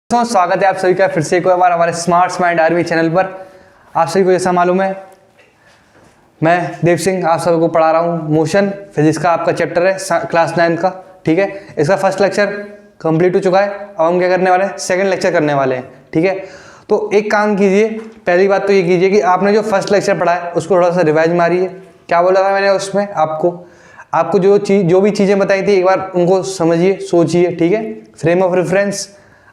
स्वागत है आप सभी का फिर से एक बार हमारे स्मार्ट माइंड आर्मी चैनल पर। आप सभी को जैसा मालूम है, मैं देव सिंह आप सभी को पढ़ा रहा हूँ मोशन फिजिक्स का। आपका चैप्टर है क्लास 9 का, ठीक है। इसका फर्स्ट लेक्चर कंप्लीट हो चुका है। अब हम क्या करने वाले हैं, सेकंड लेक्चर करने वाले हैं, ठीक है। तो एक काम कीजिए, पहली बात तो ये कीजिए कि आपने जो फर्स्ट लेक्चर पढ़ा है उसको थोड़ा सा रिवाइज मारिए। क्या बोला था मैंने उसमें आपको जो भी चीज़ें बताई थी एक बार उनको समझिए, सोचिए, ठीक है। फ्रेम ऑफ रेफरेंस,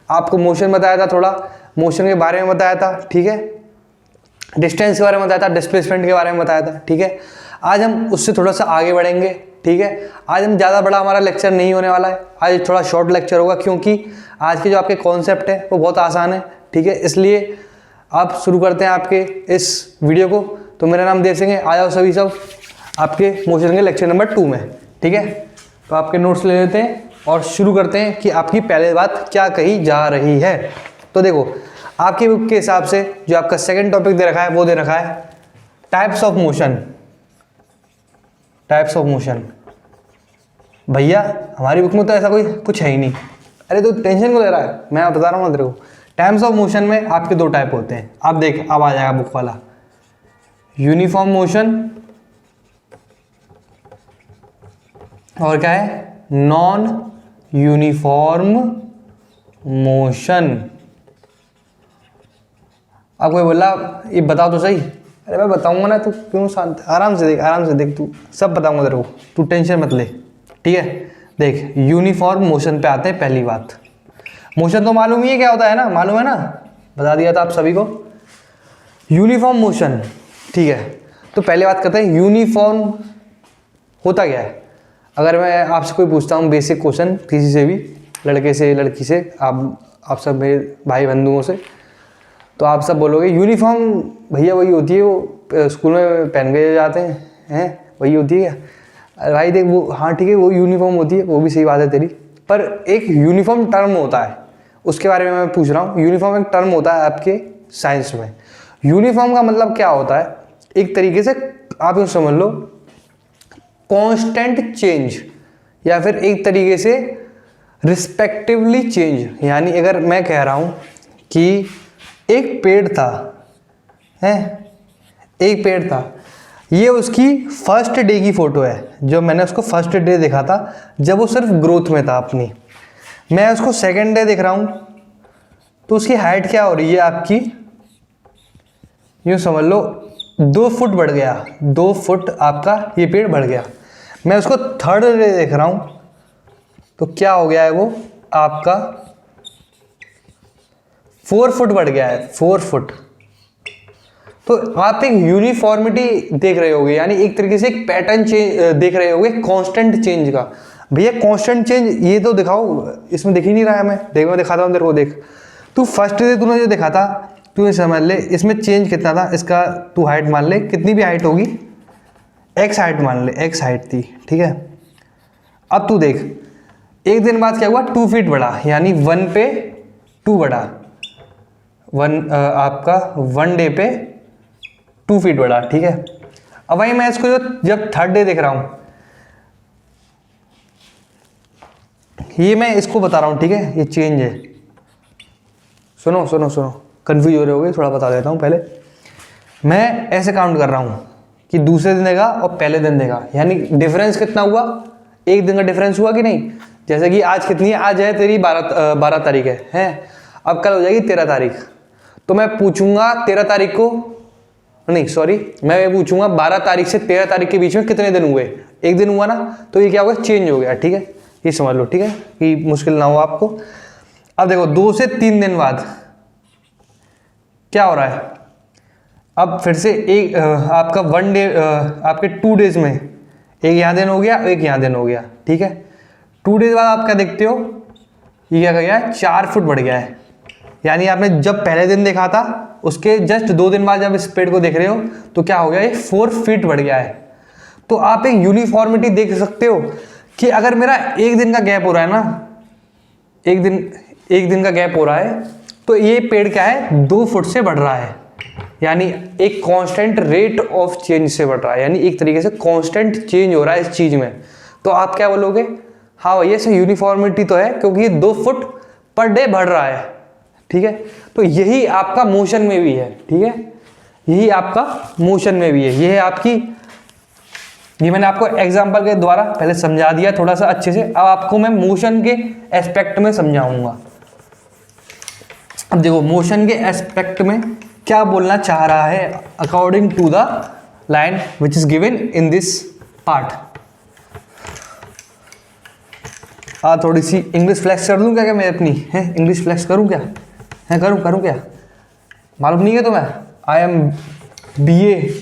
आपको मोशन बताया था, थोड़ा मोशन के बारे में बताया था, ठीक है। डिस्टेंस के बारे में बताया था, डिस्प्लेसमेंट के बारे में बताया था, ठीक है। आज हम उससे थोड़ा सा आगे बढ़ेंगे, ठीक है। आज हम ज़्यादा बड़ा हमारा लेक्चर नहीं होने वाला है, आज थोड़ा शॉर्ट लेक्चर होगा क्योंकि आज के जो आपके कॉन्सेप्ट है वो बहुत आसान है, ठीक है। इसलिए आप शुरू करते हैं आपके इस वीडियो को। तो मेरा नाम देव सिंह है, आ जाओ सभी सब आपके मोशन के लेक्चर नंबर 2 में, ठीक है। तो आपके नोट्स ले लेते हैं और शुरू करते हैं कि आपकी पहले बात क्या कही जा रही है। तो देखो, आपकी बुक के हिसाब से जो आपका सेकंड टॉपिक दे रखा है वो दे रखा है types of motion. Types of motion, भैया हमारी बुक में तो ऐसा कोई कुछ है ही नहीं। अरे तो टेंशन क्यों ले रहा है, मैं बता रहा हूँ तेरे को। टाइप्स ऑफ मोशन में आपके 2 टाइप होते हैं। अब देख, अब आ जाएगा बुक वाला, यूनिफॉर्म मोशन और क्या है, नॉन यूनिफॉर्म मोशन। अब कोई बोला ये बताओ तो सही। अरे मैं बताऊंगा ना, तू क्यों शांत, आराम से देख, तू सब बताऊंगा तेरे को, तू टेंशन मत ले, ठीक है। देख, यूनिफॉर्म मोशन पे आते हैं। पहली बात, मोशन तो मालूम ही है क्या होता है ना, मालूम है ना, बता दिया था आप सभी को। यूनिफॉर्म मोशन, ठीक है। तो पहले बात करते हैं यूनिफॉर्म होता क्या है। अगर मैं आपसे कोई पूछता हूँ बेसिक क्वेश्चन, किसी से भी, लड़के से लड़की से, आप सब मेरे भाई बंधुओं से, तो आप सब बोलोगे यूनिफॉर्म भैया वही होती है वो स्कूल में पहन के जाते हैं, वही होती है क्या। अरे भाई देख, वो हाँ ठीक है, वो यूनिफॉर्म होती है, वो भी सही बात है तेरी, पर एक यूनिफॉर्म टर्म होता है, उसके बारे में मैं पूछ रहा हूँ। यूनिफॉर्म एक टर्म होता है आपके साइंस में। यूनिफॉर्म का मतलब क्या होता है, एक तरीके से आप यूँ समझ लो कांस्टेंट चेंज, या फिर एक तरीके से रिस्पेक्टिवली चेंज। यानी अगर मैं कह रहा हूं कि एक पेड़ था, एक पेड़ था, ये उसकी फर्स्ट डे की फोटो है, जो मैंने उसको फर्स्ट डे देखा था जब वो सिर्फ ग्रोथ में था अपनी। मैं उसको सेकेंड डे देख रहा हूं तो उसकी हाइट क्या हो रही है आपकी, यूँ समझ लो 2 फुट बढ़ गया, 2 फुट आपका ये पेड़ बढ़ गया। मैं उसको थर्ड डे देख रहा हूं तो क्या हो गया है, वो आपका 4 फुट बढ़ गया है, 4 फुट। तो आप एक यूनिफॉर्मिटी देख रहे होगे, यानी एक तरीके से एक पैटर्न चेंज देख रहे होगे, कांस्टेंट चेंज का। भैया कांस्टेंट चेंज ये तो दिखाओ, इसमें दिख ही नहीं रहा है। मैं दिखाता हूं तेरे को। देख, तू फर्स्ट डे तूने जो देखा था, तू समझ ले इसमें चेंज कितना था। इसका तू हाइट मान ले, कितनी भी हाइट होगी, एक्स हाइट मान ले, एक्स हाइट थी, ठीक है। अब तू देख, एक दिन बाद क्या हुआ, 2 फीट बढ़ा, यानी 1 पे 2 बढ़ा, आपका 1 डे पे 2 फीट बढ़ा, ठीक है। अब वही मैं इसको जब थर्ड डे देख रहा हूं, ये मैं इसको बता रहा हूं, ठीक है, ये चेंज है। सुनो, कंफ्यूज हो रहे होगे, थोड़ा बता देता हूं। पहले मैं ऐसे काउंट कर रहा हूं कि दूसरे दिन देगा और पहले दिन देगा, यानी डिफरेंस कितना हुआ, एक दिन का डिफरेंस हुआ कि नहीं। जैसे कि आज कितनी है, आज है तेरी 12 तारीख है, अब कल हो जाएगी 13 तारीख। तो मैं पूछूंगा 13 तारीख को, नहीं सॉरी, मैं ये पूछूंगा 12 तारीख से 13 तारीख के बीच में कितने दिन हुए, एक दिन हुआ ना, तो ये क्या होगा, चेंज हो गया, ठीक है। ये समझ लो, ठीक है, कि मुश्किल ना हो आपको। अब देखो 2 से 3 दिन बाद क्या हो रहा है, अब फिर से एक आपका 1 डे, आपके 2 डेज में एक यहाँ दिन हो गया, एक यहाँ दिन हो गया, ठीक है। 2 डेज बाद आप क्या देखते हो, ये क्या गया है, 4 फुट बढ़ गया है। यानी आपने जब पहले दिन देखा था उसके जस्ट 2 दिन बाद जब इस पेड़ को देख रहे हो तो क्या हो गया, ये 4 फीट बढ़ गया है। तो आप एक यूनिफॉर्मिटी देख सकते हो कि अगर मेरा एक दिन का गैप हो रहा है ना, एक दिन का गैप हो रहा है, तो ये पेड़ क्या है, 2 फुट से बढ़ रहा है, यानी एक कांस्टेंट रेट ऑफ चेंज से बढ़ रहा है, यानी एक तरीके से कांस्टेंट चेंज हो रहा है इस चीज में। तो आप क्या बोलोगे, हाँ भैया इसमें यूनिफॉर्मिटी तो है, क्योंकि ये 2 फुट पर डे बढ़ रहा ठीक है। तो यही आपका मोशन में भी है, ठीक है, यही आपका मोशन में भी है। ये है आपकी, ये मैंने आपको एग्जांपल के द्वारा पहले समझा दिया थोड़ा सा अच्छे से। अब आपको मैं मोशन के एस्पेक्ट में समझाऊंगा। अब देखो मोशन के एस्पेक्ट में क्या बोलना चाह रहा है according to the line which is given in this part. थोड़ी सी इंग्लिश फ्लैक्स कर दूं क्या मैं अपनी है, इंग्लिश फ्लैक्स करूं क्या है, करूं क्या, मालूम नहीं है तो मैं I am BA,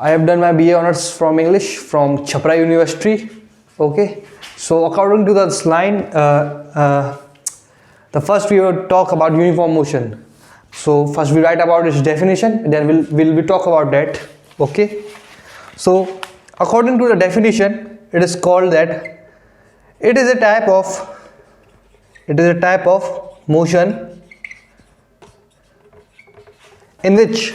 I have done my BA honors from English from Chhapra University. Okay, so according to this line, the first we will talk about uniform motion. So first we write about its definition, then we'll talk about that. Okay, so according to the definition, it is called that it is a type of motion in which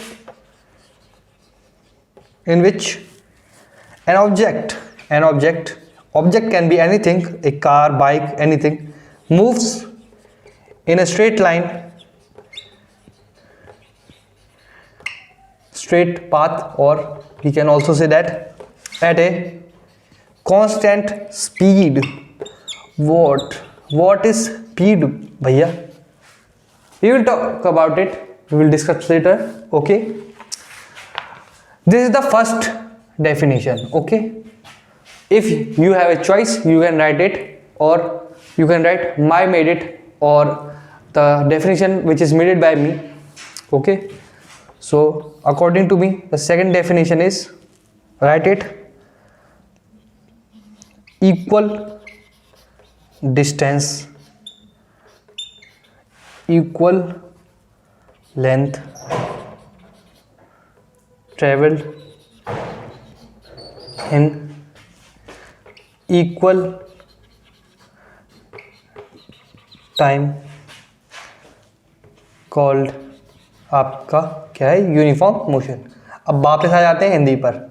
an object can be anything, a car, bike, anything, moves in a straight line, straight path, or we can also say that at a constant speed. What is speed bhaiya? We will talk about it, we will discuss later. Okay, this is the first definition. Okay, if you have a choice you can write it, or you can write my made it, or the definition which is made by me. Okay, so according to me the second definition is, write it, equal distance, equal length traveled in equal time called आपका क्या है, uniform motion. अब वापस आ जाते हैं हिंदी पर।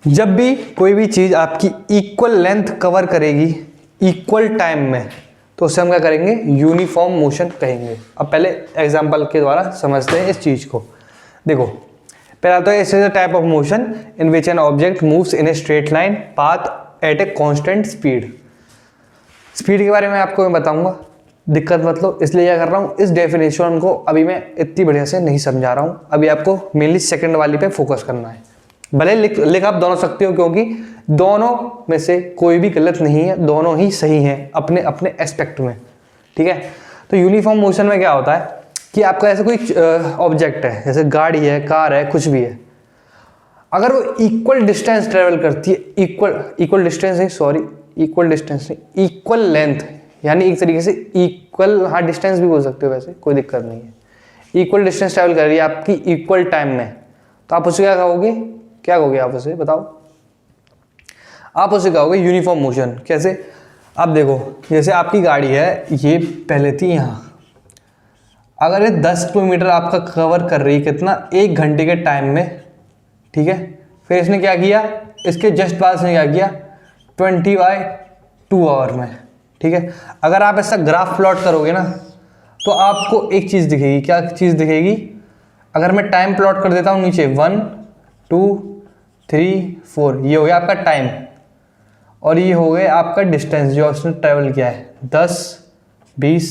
जब भी कोई भी चीज आपकी इक्वल लेंथ कवर करेगी इक्वल टाइम में, तो उसे हम क्या करेंगे, यूनिफॉर्म मोशन कहेंगे। अब पहले एग्जांपल के द्वारा समझते हैं इस चीज को। देखो पहला तो this is a type of motion in which an object moves in a straight line path at a constant speed. Speed के बारे में आपको मैं बताऊंगा, दिक्कत मत लो, इसलिए क्या कर रहा हूँ, इस डेफिनेशन को अभी मैं इतनी बढ़िया से नहीं समझा रहा हूँ। अभी आपको मेनली सेकंड वाली पे फोकस करना है। भले लिख आप दोनों सकते हो, क्योंकि दोनों में से कोई भी गलत नहीं है, दोनों ही सही हैं अपने अपने एस्पेक्ट में, ठीक है। तो यूनिफॉर्म मोशन में क्या होता है कि आपका ऐसा कोई ऑब्जेक्ट है, जैसे गाड़ी है, कार है, कुछ भी है, अगर वो इक्वल डिस्टेंस ट्रेवल करती है, इक्वल डिस्टेंस नहीं, इक्वल लेंथ, यानी एक तरीके से इक्वल, हाँ डिस्टेंस भी बोल सकते हो, वैसे कोई दिक्कत नहीं है, इक्वल डिस्टेंस ट्रेवल कर रही है आपकी इक्वल टाइम में, तो आप उसे क्या कहोगे आप उसे बताओ, आप उसे कहोगे यूनिफॉर्म मोशन। कैसे, अब देखो जैसे आपकी गाड़ी है, ये पहले थी यहाँ, अगर ये 10 किलोमीटर आपका कवर कर रही है कितना, 1 घंटे के टाइम में, ठीक है, फिर इसने क्या किया, इसके जस्ट बाद इसने क्या किया 20/2 आवर में, ठीक है। अगर आप ऐसा ग्राफ प्लॉट करोगे ना, तो आपको एक चीज़ दिखेगी, क्या चीज़ दिखेगी, अगर मैं टाइम प्लॉट कर देता हूँ नीचे 1 2 3 4, ये हो गया आपका टाइम, और ये हो गया आपका डिस्टेंस जो उसने ट्रेवल किया है 10 20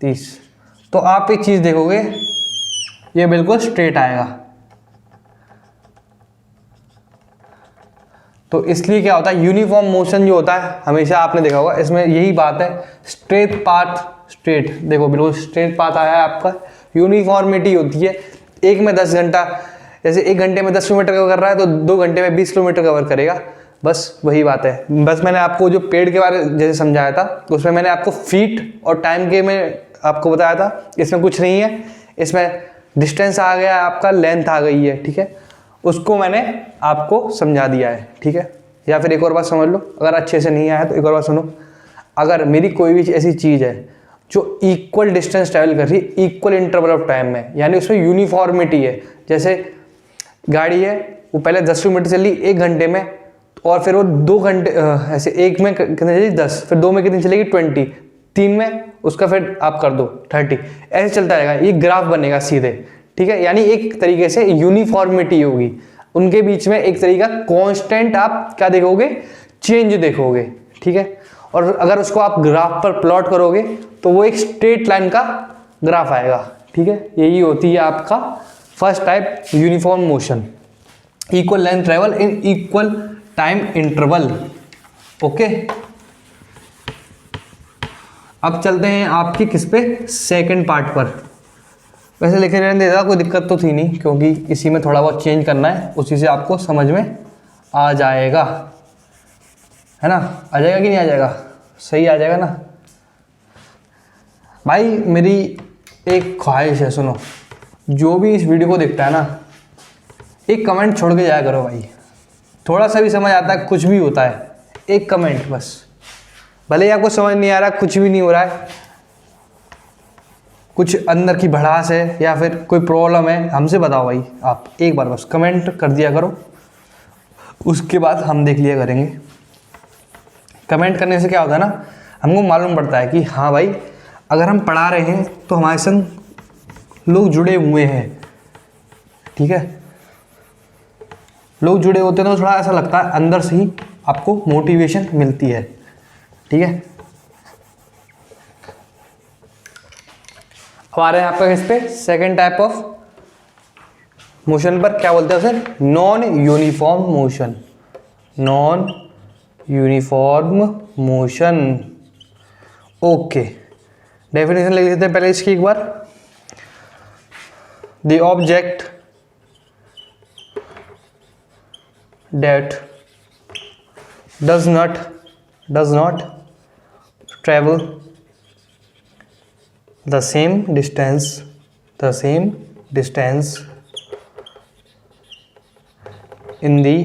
30। तो आप एक चीज़ देखोगे, ये बिल्कुल स्ट्रेट आएगा। तो इसलिए क्या होता है, यूनिफॉर्म मोशन जो होता है, हमेशा आपने देखा होगा, इसमें यही बात है, स्ट्रेट पाथ, स्ट्रेट, देखो बिल्कुल स्ट्रेट पाथ आया है आपका, यूनिफॉर्मिटी होती है। एक में 10 घंटा, जैसे 1 घंटे में 10 किलोमीटर कवर कर रहा है, तो 2 घंटे में 20 किलोमीटर कवर करेगा, बस वही बात है। बस मैंने आपको जो पेड़ के बारे में जैसे समझाया था, उसमें मैंने आपको फीट और टाइम के में आपको बताया था, इसमें कुछ नहीं है, इसमें डिस्टेंस आ गया आपका, लेंथ आ गई है, ठीक है, उसको मैंने आपको समझा दिया है, ठीक है। या फिर एक और बात समझ लो, अगर अच्छे से नहीं आया तो एक और बात सुनो, अगर मेरी कोई भी ऐसी चीज़ है जो इक्वल डिस्टेंस ट्रैवल कर रही है इक्वल इंटरवल ऑफ टाइम में, यानी उसमें यूनिफॉर्मिटी है, जैसे गाड़ी है वो पहले 10 किलोमीटर चली 1 घंटे में, और फिर वो 2 घंटे ऐसे एक में कितनी चलेगी 10, फिर 2 में कितनी चलेगी 20, 3 में उसका फिर आप कर दो 30, ऐसे चलता रहेगा, ये ग्राफ बनेगा सीधे, ठीक है। यानी एक तरीके से यूनिफॉर्मिटी होगी उनके बीच में, एक तरीका कांस्टेंट आप क्या देखोगे, चेंज देखोगे, ठीक है। और अगर उसको आप ग्राफ पर प्लॉट करोगे तो वो एक स्ट्रेट लाइन का ग्राफ आएगा, ठीक है। यही होती है आपका first type uniform motion, equal length travel in equal time interval. Okay, अब चलते हैं आपकी किस पे, सेकंड पार्ट पर। वैसे लिखे रहने देगा, कोई दिक्कत तो थी नहीं, क्योंकि इसी में थोड़ा बहुत चेंज करना है, उसी से आपको समझ में आ जाएगा, है ना। आ जाएगा कि नहीं आ जाएगा, सही आ जाएगा ना भाई। मेरी एक ख्वाहिश है, सुनो, जो भी इस वीडियो को देखता है ना, एक कमेंट छोड़ के जाया करो भाई। थोड़ा सा भी समझ आता है, कुछ भी होता है, एक कमेंट बस। भले ही आपको समझ नहीं आ रहा, कुछ भी नहीं हो रहा है, कुछ अंदर की भड़ास है या फिर कोई प्रॉब्लम है, हमसे बताओ भाई। आप एक बार बस कमेंट कर दिया करो, उसके बाद हम देख लिया करेंगे। कमेंट करने से क्या होता है ना, हमको मालूम पड़ता है कि हाँ भाई, अगर हम पढ़ा रहे हैं तो हमारे संग लोग जुड़े हुए हैं, ठीक है। लोग जुड़े होते हैं तो थोड़ा ऐसा लगता है, अंदर से ही आपको मोटिवेशन मिलती है, ठीक है। हमारे यहाँ पे इस पे सेकेंड टाइप ऑफ मोशन पर क्या बोलते हैं उसे, non uniform motion. Non uniform motion, okay. Definition लिख लेते हैं पहले इसकी एक बार। The object that does not travel the same distance in the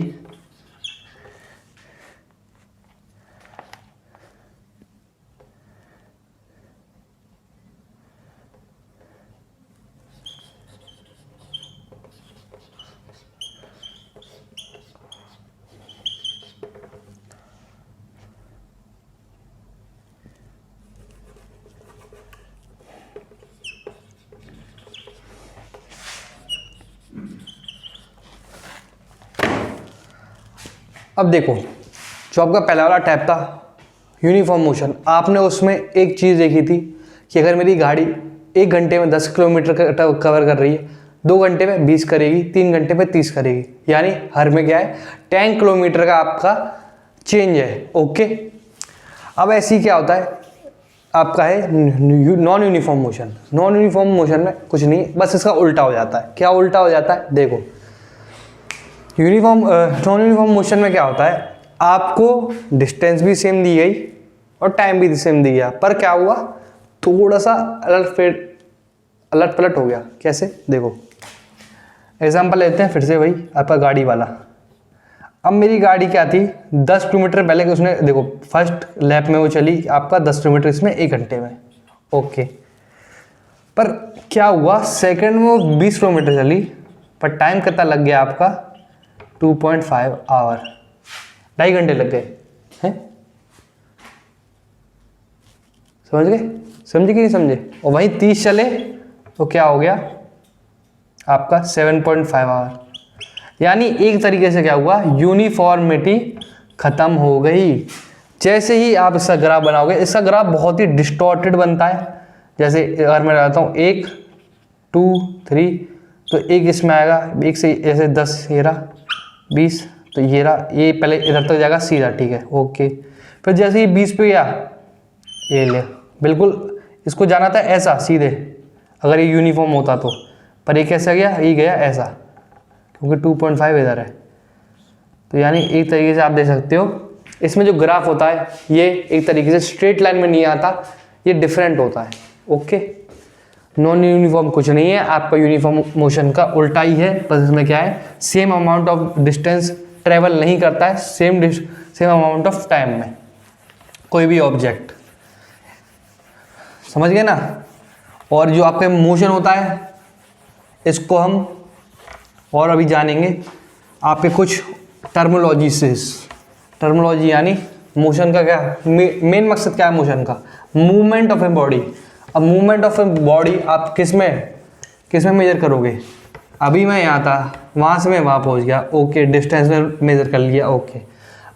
अब देखो, जो आपका पहला वाला टैप था यूनिफॉर्म मोशन, आपने उसमें एक चीज़ देखी थी कि अगर मेरी गाड़ी 1 घंटे में 10 किलोमीटर कवर कर रही है, 2 घंटे में 20 करेगी, 3 घंटे में 30 करेगी, यानी हर में क्या है, 10 किलोमीटर का आपका चेंज है, ओके। अब ऐसी क्या होता है, आपका है non uniform motion. Non uniform motion में कुछ नहीं, बस इसका उल्टा हो जाता है। क्या उल्टा हो जाता है, देखो, नॉन यूनिफॉर्म मोशन में क्या होता है, आपको डिस्टेंस भी सेम दी गई और टाइम भी सेम दी गया, पर क्या हुआ, थोड़ा सा अलट पलट हो गया। कैसे, देखो एग्जांपल लेते हैं फिर से वही आपका गाड़ी वाला। अब मेरी गाड़ी क्या थी, 10 किलोमीटर पहले के उसने, देखो फर्स्ट लैप में वो चली आपका 10 किलोमीटर इसमें 1 घंटे में, ओके। पर क्या हुआ, सेकंड में वो 20 किलोमीटर चली, पर टाइम कितना लग गया आपका, 2.5 आवर, 2.5 घंटे लग गए हैं। समझे कि नहीं समझे। और वहीं 30 चले तो क्या हो गया आपका 7.5 आवर। यानी एक तरीके से क्या हुआ, यूनिफॉर्मिटी खत्म हो गई। जैसे ही आप इसका ग्राफ बनाओगे, इसका ग्राफ बहुत ही डिस्टॉर्टेड बनता है। जैसे अगर मैं लगाता हूँ 1 2 3, तो एक इसमें आएगा, एक से ऐसे 10 ये रहा, 20, तो ये रहा, ये पहले इधर तक जाएगा सीधा, ठीक है, ओके। फिर जैसे ही 20 पे गया, ये ले, बिल्कुल इसको जाना था ऐसा सीधे, अगर ये यूनिफॉर्म होता तो, पर ये कैसा गया, ये गया ऐसा, क्योंकि 2.5 इधर है। तो यानी एक तरीके से आप देख सकते हो, इसमें जो ग्राफ होता है ये एक तरीके से स्ट्रेट लाइन में नहीं आता, ये डिफरेंट होता है, ओके। नॉन यूनिफॉर्म कुछ नहीं है, आपका यूनिफॉर्म मोशन का उल्टा ही है, बस इसमें क्या है, same amount of distance travel नहीं करता है, सेम अमाउंट ऑफ टाइम में कोई भी ऑब्जेक्ट, समझ गए ना। और जो आपका मोशन होता है, इसको हम और अभी जानेंगे आपके कुछ टर्मिनोलॉजी से, टर्मिनोलॉजी यानी मोशन का क्या मेन मकसद क्या है मोशन का, मूवमेंट ऑफ ए बॉडी। अब मूवमेंट ऑफ ए बॉडी आप किस में मेजर करोगे, अभी मैं यहाँ था, वहाँ से मैं वहाँ पहुँच गया, ओके, डिस्टेंस में मेजर कर लिया, ओके।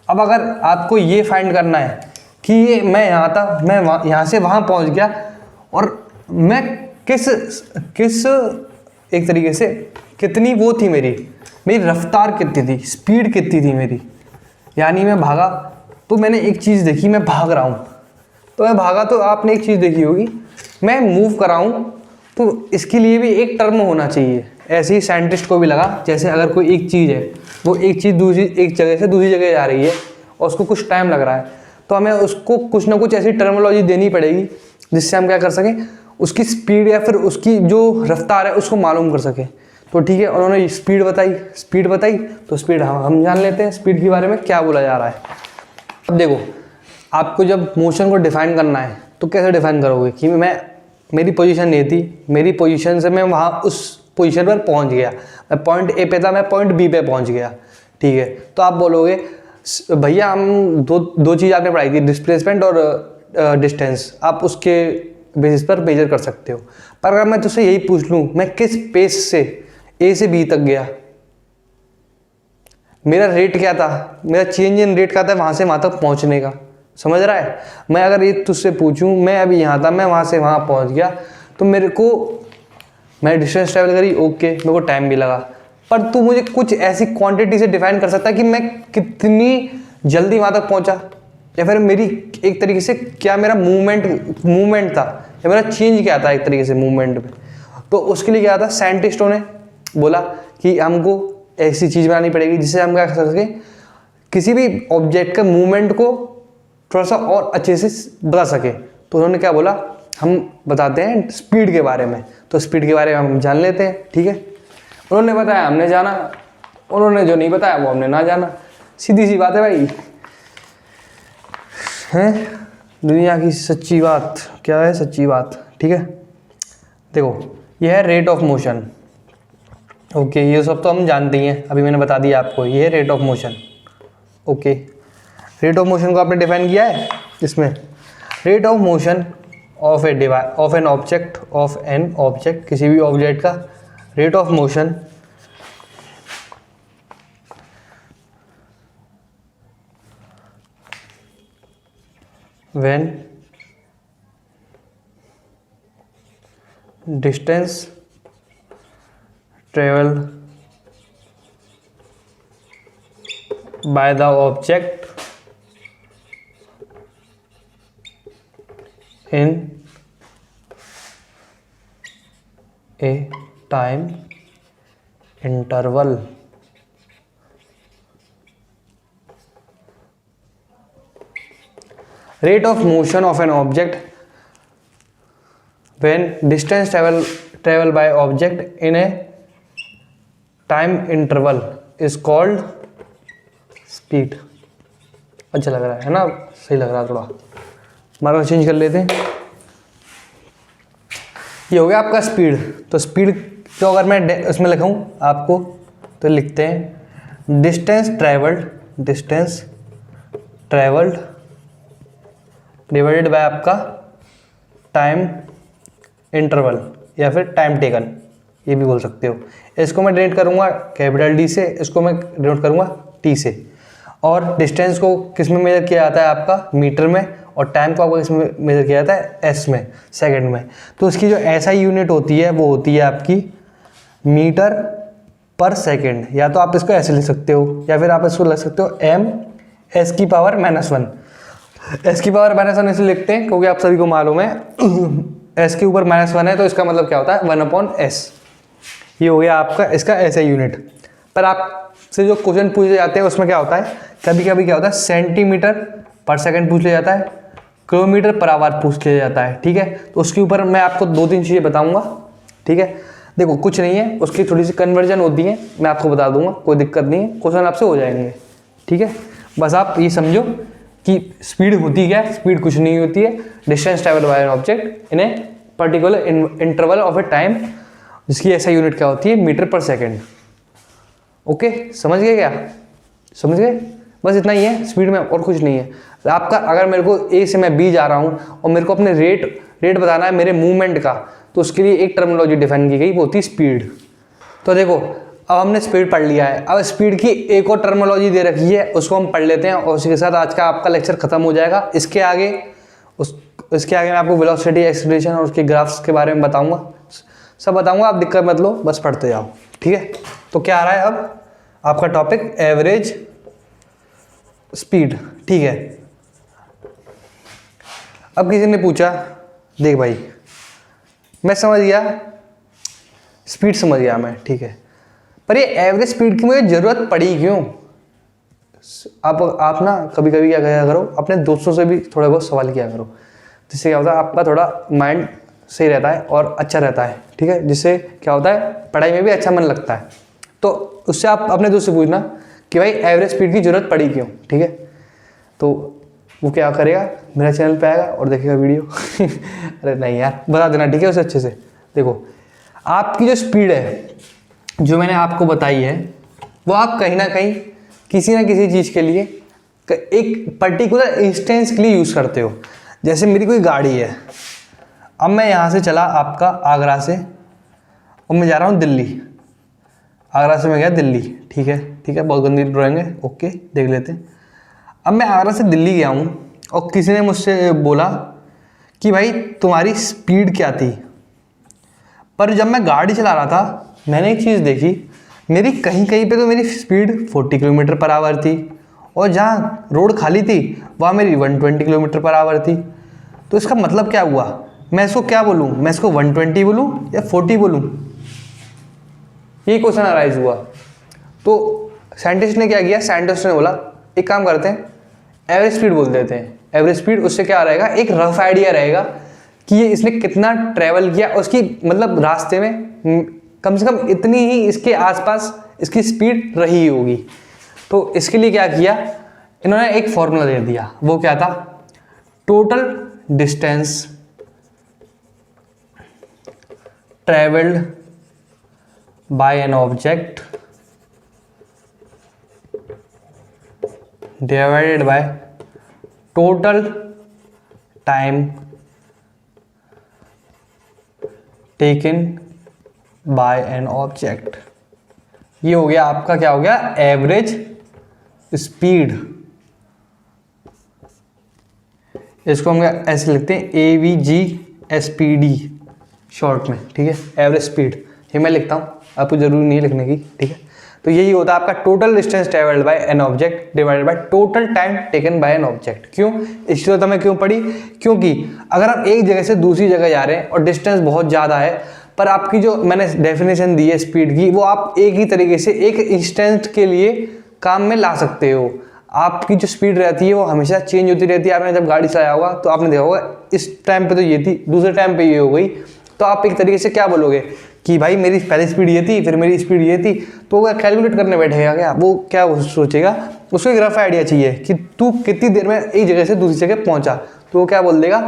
अब अगर आपको ये फाइंड करना है कि ये मैं यहाँ था, मैं यहाँ से वहाँ पहुँच गया, और मैं किस एक तरीके से कितनी वो थी मेरी रफ्तार कितनी थी, स्पीड कितनी थी मेरी, यानी मैं भागा तो मैंने एक चीज़ देखी, मैं भाग रहा हूँ, तो मैं भागा तो आपने एक चीज़ देखी होगी, मैं मूव कर रहा हूँ, तो इसके लिए भी एक टर्म होना चाहिए। ऐसे ही साइंटिस्ट को भी लगा, जैसे अगर कोई एक चीज़ है, वो एक चीज़ एक जगह से दूसरी जगह जा रही है और उसको कुछ टाइम लग रहा है, तो हमें उसको कुछ ना कुछ ऐसी टर्मिनोलॉजी देनी पड़ेगी जिससे हम क्या कर सकें, उसकी स्पीड या फिर उसकी जो रफ्तार है उसको मालूम कर सकें। तो ठीक है, उन्होंने स्पीड बताई तो स्पीड हम जान लेते हैं स्पीड के बारे में क्या बोला जा रहा है। अब देखो, आपको जब मोशन को डिफाइन करना है तो कैसे डिफाइन करोगे कि मेरी पोजीशन ये थी, मेरी पोजीशन से मैं वहाँ उस पोजीशन पर पहुँच गया, मैं पॉइंट ए पे था, मैं पॉइंट बी पे पहुँच गया, ठीक है। तो आप बोलोगे भैया हम दो चीज़ आपने पढ़ाई थी, डिस्प्लेसमेंट और डिस्टेंस, आप उसके बेसिस पर मेजर कर सकते हो। पर अगर मैं तुझसे यही पूछ लूँ मैं किस पेस से ए से बी तक गया, मेरा रेट क्या था, मेरा चेंज इन रेट क्या था वहाँ से वहाँ तक पहुँचने का, समझ रहा है। मैं अगर ये तुझसे पूछूं, मैं अभी यहाँ था, मैं वहाँ से वहाँ पहुँच गया, तो मैं डिस्टेंस ट्रैवल करी, ओके, मेरे को टाइम भी लगा, पर तू मुझे कुछ ऐसी क्वांटिटी से डिफाइन कर सकता है कि मैं कितनी जल्दी वहाँ तक पहुँचा, या फिर मेरी एक तरीके से क्या मेरा मूवमेंट था, या मेरा चेंज क्या था एक तरीके से मूवमेंट में। तो उसके लिए क्या था, साइंटिस्टों ने बोला कि हमको ऐसी चीज़ बनानी पड़ेगी जिससे हम क्या कर सकें, किसी भी ऑब्जेक्ट का मूवमेंट को थोड़ा सा और अच्छे से बता सके। तो उन्होंने क्या बोला, हम बताते हैं स्पीड के बारे में, तो स्पीड के बारे में हम जान लेते हैं, ठीक है। उन्होंने बताया हमने जाना, उन्होंने जो नहीं बताया वो हमने ना जाना, सीधी सी बात है भाई, हैं दुनिया की सच्ची बात क्या है, सच्ची बात, ठीक है। देखो यह है रेट ऑफ मोशन, ओके, ये सब तो हम जानते ही हैं, अभी मैंने बता दिया आपको, ये है rate of motion, okay. Rate of motion को आपने डिफाइन किया है इसमें, rate of motion of an object, किसी भी ऑब्जेक्ट का rate of motion when distance travel by the object in a time interval rate of motion of an object when distance travel by object in a time interval is called speed। अच्छा लग रहा है ना, सही लग रहा है, थोड़ा मार्कर चेंज कर लेते हैं। ये हो गया आपका स्पीड। तो स्पीड तो अगर मैं उसमें लिखाऊं आपको तो लिखते हैं डिस्टेंस ट्रैवल्ड डिवाइडेड बाय आपका टाइम इंटरवल या फिर टाइम टेकन, ये भी बोल सकते हो। इसको मैं डिनोट करूँगा कैपिटल डी से, इसको मैं डिनोट करूँगा टी से। और डिस्टेंस को किस में मेजर किया जाता है आपका मीटर में, और टाइम को आपको इसमें मेजर किया जाता है एस में, सेकंड में। तो इसकी जो एसआई यूनिट होती है वो होती है आपकी मीटर पर सेकंड, या तो आप इसको ऐसे लिख सकते हो या फिर आप इसको लिख सकते हो एम एस की पावर -1। एस की पावर -1 ऐसे लिखते हैं क्योंकि आप सभी को मालूम है एस के ऊपर -1 है, तो इसका मतलब क्या होता है 1/s। ये हो गया आपका इसका एसआई यूनिट। पर आपसे जो क्वेश्चन पूछे जाते हैं उसमें क्या होता है, कभी कभी क्या होता है सेंटीमीटर पर सेकंड पूछ लिया जाता है, किलोमीटर पर आवर पूछ लिया जाता है, ठीक है। तो उसके ऊपर मैं आपको 2-3 चीज़ें बताऊंगा, ठीक है। देखो कुछ नहीं है, उसकी थोड़ी सी कन्वर्जन होती है, मैं आपको बता दूंगा, कोई दिक्कत नहीं है, क्वेश्चन आपसे हो जाएंगे, ठीक है। बस आप ये समझो कि स्पीड होती क्या है, स्पीड कुछ नहीं होती है, distance travel by an object in a particular interval of A time, जिसकी ऐसा यूनिट क्या होती है मीटर पर सेकेंड। ओके, समझ गए क्या, समझ गए। बस इतना ही है स्पीड में, और कुछ नहीं है आपका। अगर मेरे को ए से मैं बी जा रहा हूँ और मेरे को अपने रेट बताना है मेरे मूवमेंट का, तो उसके लिए एक टर्मिनोलॉजी डिफाइन की गई, वो होती है स्पीड। तो देखो अब हमने स्पीड पढ़ लिया है, अब स्पीड की एक और टर्मिनोलॉजी दे रखी है, उसको हम पढ़ लेते हैं और उसी के साथ आज का आपका लेक्चर खत्म हो जाएगा। इसके आगे मैं आपको वेलोसिटी, एक्सीलरेशन और उसके ग्राफ्स के बारे में बताऊंगा, सब बताऊंगा, आप दिक्कत मत लो, बस पढ़ते जाओ, ठीक है। तो क्या आ रहा है अब आपका टॉपिक, एवरेज स्पीड, ठीक है। अब किसी ने पूछा, देख भाई मैं समझ गया, स्पीड समझ गया मैं, ठीक है, पर ये एवरेज स्पीड की मुझे ज़रूरत पड़ी क्यों? आप ना कभी कभी क्या किया करो, अपने दोस्तों से भी थोड़े बहुत सवाल किया करो, जिससे क्या होता है आपका थोड़ा माइंड सही रहता है और अच्छा रहता है, ठीक है। जिससे क्या होता है पढ़ाई में भी अच्छा मन लगता है। तो उससे आप अपने दोस्त से पूछना कि भाई एवरेज स्पीड की ज़रूरत पड़ी क्यों, ठीक है। तो वो क्या करेगा, मेरा चैनल पे आएगा और देखेगा वीडियो अरे नहीं यार, बता देना, ठीक है, उसे अच्छे से। देखो आपकी जो स्पीड है जो मैंने आपको बताई है, वो आप कहीं ना कहीं किसी ना किसी चीज़ के लिए एक पर्टिकुलर इंस्टेंस के लिए यूज़ करते हो। जैसे मेरी कोई गाड़ी है, अब मैं यहाँ से चला आपका आगरा से और मैं जा रहा हूँ दिल्ली, आगरा से मैं गया दिल्ली, ठीक है, ठीक है, बहुत गंदी ड्राइंग है, ओके देख लेते हैं। अब मैं आगरा से दिल्ली गया हूँ और किसी ने मुझसे बोला कि भाई तुम्हारी स्पीड क्या थी, पर जब मैं गाड़ी चला रहा था मैंने एक चीज़ देखी, मेरी कहीं कहीं पे तो मेरी स्पीड 40 किलोमीटर पर आवर थी और जहाँ रोड खाली थी वहाँ मेरी 120 किलोमीटर पर आवर थी। तो इसका मतलब क्या हुआ, मैं इसको क्या बोलूँ, मैं इसको 120 बोलूँ या 40 बोलूँ, ये क्वेश्चन अराइज हुआ। तो साइंटिस्ट ने क्या किया, साइंटिस्ट ने बोला एक काम करते हैं, एवरेज स्पीड बोल देते हैं। एवरेज स्पीड, उससे क्या रहेगा, एक रफ आइडिया रहेगा कि ये इसने कितना ट्रैवल किया, उसकी मतलब रास्ते में कम से कम इतनी ही इसके आसपास इसकी स्पीड रही होगी। तो इसके लिए क्या किया इन्होंने, एक फॉर्मूला दे दिया, वो क्या था, total distance travelled by an object divided by total time taken by an object. ये हो गया आपका, क्या हो गया, एवरेज स्पीड। इसको हम ऐसे लिखते हैं AVGSPD शॉर्ट में, ठीक है, एवरेज स्पीड। ये मैं लिखता हूँ, आपको जरूरी नहीं है लिखने की, ठीक है। तो यही होता है आपका total distance travelled by an object divided by total time taken by an object. क्यों, इस जरूरत हमें क्यों पड़ी, क्योंकि अगर आप एक जगह से दूसरी जगह जा रहे हैं और डिस्टेंस बहुत ज़्यादा है, पर आपकी जो मैंने डेफिनेशन दी है स्पीड की, वो आप एक ही तरीके से एक इंस्टेंट के लिए काम में ला सकते हो। आपकी जो स्पीड रहती है वो हमेशा चेंज होती रहती है। आपने जब गाड़ी चलाया होगा तो आपने देखा होगा इस टाइम पे तो ये थी, दूसरे टाइम पे ये हो गई। तो आप एक तरीके से क्या बोलोगे कि भाई मेरी पहली स्पीड ये थी, फिर मेरी स्पीड ये थी, तो वो कैलकुलेट करने बैठेगा क्या, वो क्या सोचेगा, उसको एक रफ आइडिया चाहिए कि तू कितनी देर में एक जगह से दूसरी जगह पहुंचा। तो वो क्या बोल देगा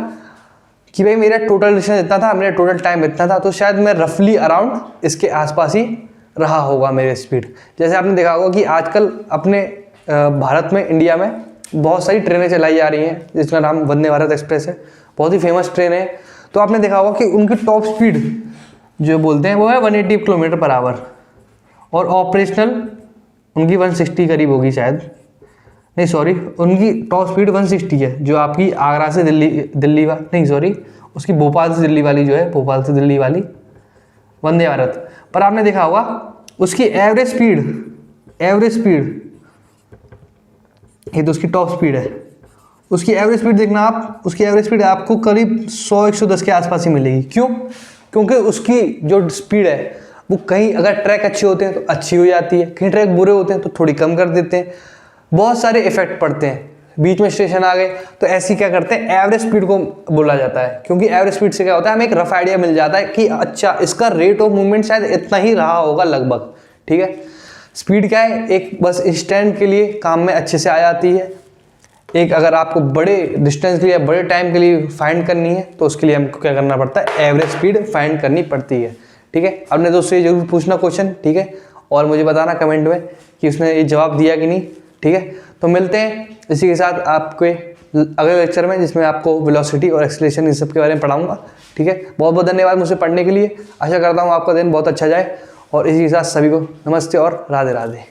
कि भाई मेरा टोटल डिस्टेंस इतना था, मेरा टोटल टाइम इतना था, तो शायद मैं रफली अराउंड इसके आसपास ही रहा होगा मेरे स्पीड। जैसे आपने देखा होगा कि आजकल अपने भारत में, इंडिया में बहुत सारी ट्रेनें चलाई जा रही हैं जिसका नाम वंदे भारत एक्सप्रेस है, बहुत ही फेमस ट्रेन है। तो आपने देखा होगा कि उनकी टॉप स्पीड जो बोलते हैं वो है 180 किलोमीटर पर आवर और ऑपरेशनल उनकी 160 करीब होगी शायद, नहीं सॉरी, उनकी टॉप स्पीड 160 है, जो आपकी आगरा से दिल्ली नहीं सॉरी, उसकी भोपाल से दिल्ली वाली जो है, भोपाल से दिल्ली वाली वंदे भारत। पर आपने देखा होगा उसकी एवरेज स्पीड ये तो उसकी टॉप स्पीड है, उसकी एवरेज स्पीड देखना आप, उसकी एवरेज स्पीड आपको करीब 100-110 के आसपास ही मिलेगी। क्यों, क्योंकि उसकी जो स्पीड है वो कहीं अगर ट्रैक अच्छे होते हैं तो अच्छी हो जाती है, कहीं ट्रैक बुरे होते हैं तो थोड़ी कम कर देते हैं, बहुत सारे इफेक्ट पड़ते हैं। बीच में स्टेशन आ गए तो ऐसी क्या करते हैं, एवरेज स्पीड को बोला जाता है, क्योंकि एवरेज स्पीड से क्या होता है हमें एक रफ आइडिया मिल जाता है कि अच्छा इसका रेट ऑफ मूवमेंट शायद इतना ही रहा होगा लगभग, ठीक है। स्पीड क्या है, एक बस इंस्टेंट के लिए काम में अच्छे से आ जाती है। एक अगर आपको बड़े डिस्टेंस के लिए, बड़े टाइम के लिए फाइंड करनी है तो उसके लिए हमको क्या करना पड़ता है, एवरेज स्पीड फाइंड करनी पड़ती है, ठीक है। अपने दोस्तों से जरूर पूछना क्वेश्चन, ठीक है, और मुझे बताना कमेंट में कि उसने ये जवाब दिया कि नहीं, ठीक है, तो मिलते हैं इसी के साथ आपके अगले लेक्चर में, जिसमें आपको वेलोसिटी और एक्सीलरेशन इन सब के बारे में पढ़ाऊंगा। ठीक है, बहुत बहुत धन्यवाद मुझसे पढ़ने के लिए। आशा करता हूँ आपका दिन बहुत अच्छा जाए, और इसी के साथ सभी को नमस्ते और राधे राधे।